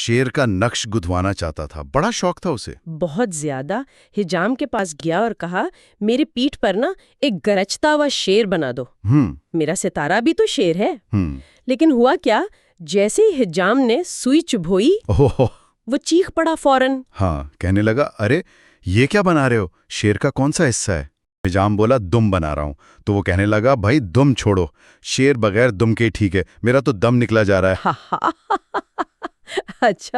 شیر کا نقش گدوانا چاہتا تھا، بڑا شوق تھا اسے۔ بہت زیادہ۔ حجام کے پاس گیا اور کہا میری پیٹھ پر نا ایک گرجتا ہوا شیر بنا دو۔ میرا ستارہ بھی تو شیر ہے۔ لیکن ہوا کیا، جیسے ہی حجام نے سوئی چبھوئی وہ چیخ پڑا فوراً۔ ہاں، کہنے لگا ارے یہ کیا بنا رہے ہو، شیر کا کون سا حصہ ہے؟ حجام بولا دم بنا رہا ہوں۔ تو وہ کہنے لگا بھائی دم چھوڑو، شیر بغیر دم کے ٹھیک ہے، میرا تو دم نکلا جا رہا ہے۔ اچھا،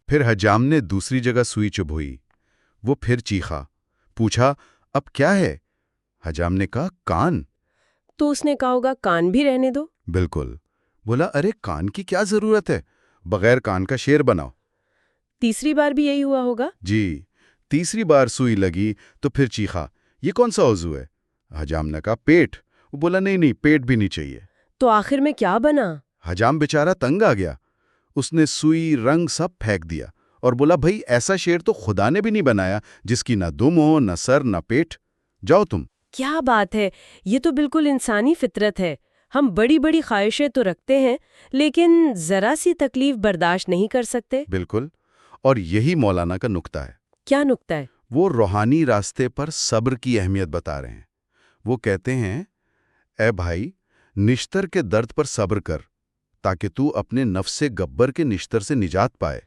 پھر حجام نے دوسری جگہ سوئی چبھوئی، وہ پھر چیخا، پوچھا اب کیا ہے؟ حجام نے کہا کان۔ تو اس نے کہا ہوگا کان بھی رہنے دو۔ بالکل، بولا ارے کان کی کیا ضرورت ہے، بغیر کان کا شیر بناؤ۔ تیسری بار بھی یہی ہوا ہوگا؟ جی، تیسری بار سوئی لگی تو پھر چیخا یہ کون سا عضو ہے؟ حجام نے کہا پیٹ۔ وہ بولا نہیں پیٹ بھی نہیں چاہیے۔ تو آخر میں کیا بنا؟ حجام بیچارہ تنگ آ گیا، اس نے سوئی رنگ سب پھینک دیا اور بولا بھائی ایسا شیر تو خدا نے بھی نہیں بنایا جس کی نہ دم ہو، نہ سر، نہ پیٹ، جاؤ تم۔ کیا بات ہے، یہ تو بالکل انسانی فطرت ہے۔ ہم بڑی بڑی خواہشیں تو رکھتے ہیں لیکن ذرا سی تکلیف برداشت نہیں کر سکتے۔ بالکل، اور یہی مولانا کا نکتہ ہے۔ کیا نکتہ ہے؟ وہ روحانی راستے پر صبر کی اہمیت بتا رہے ہیں۔ وہ کہتے ہیں اے بھائی، نشتر کے درد پر صبر کر تاکہ تو اپنے نفس گبر کے نشتر سے نجات پائے۔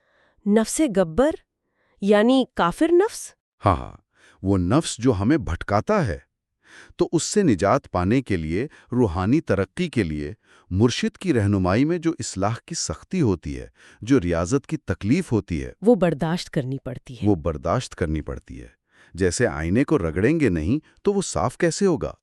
نفس گبر یعنی کافر نفس؟ ہاں، وہ نفس جو ہمیں بھٹکاتا ہے۔ تو اس سے نجات پانے کے لیے، روحانی ترقی کے لیے، مرشد کی رہنمائی میں جو اصلاح کی سختی ہوتی ہے، جو ریاضت کی تکلیف ہوتی ہے، وہ برداشت کرنی پڑتی ہے۔ جیسے آئینے کو رگڑیں گے نہیں تو وہ صاف کیسے ہوگا؟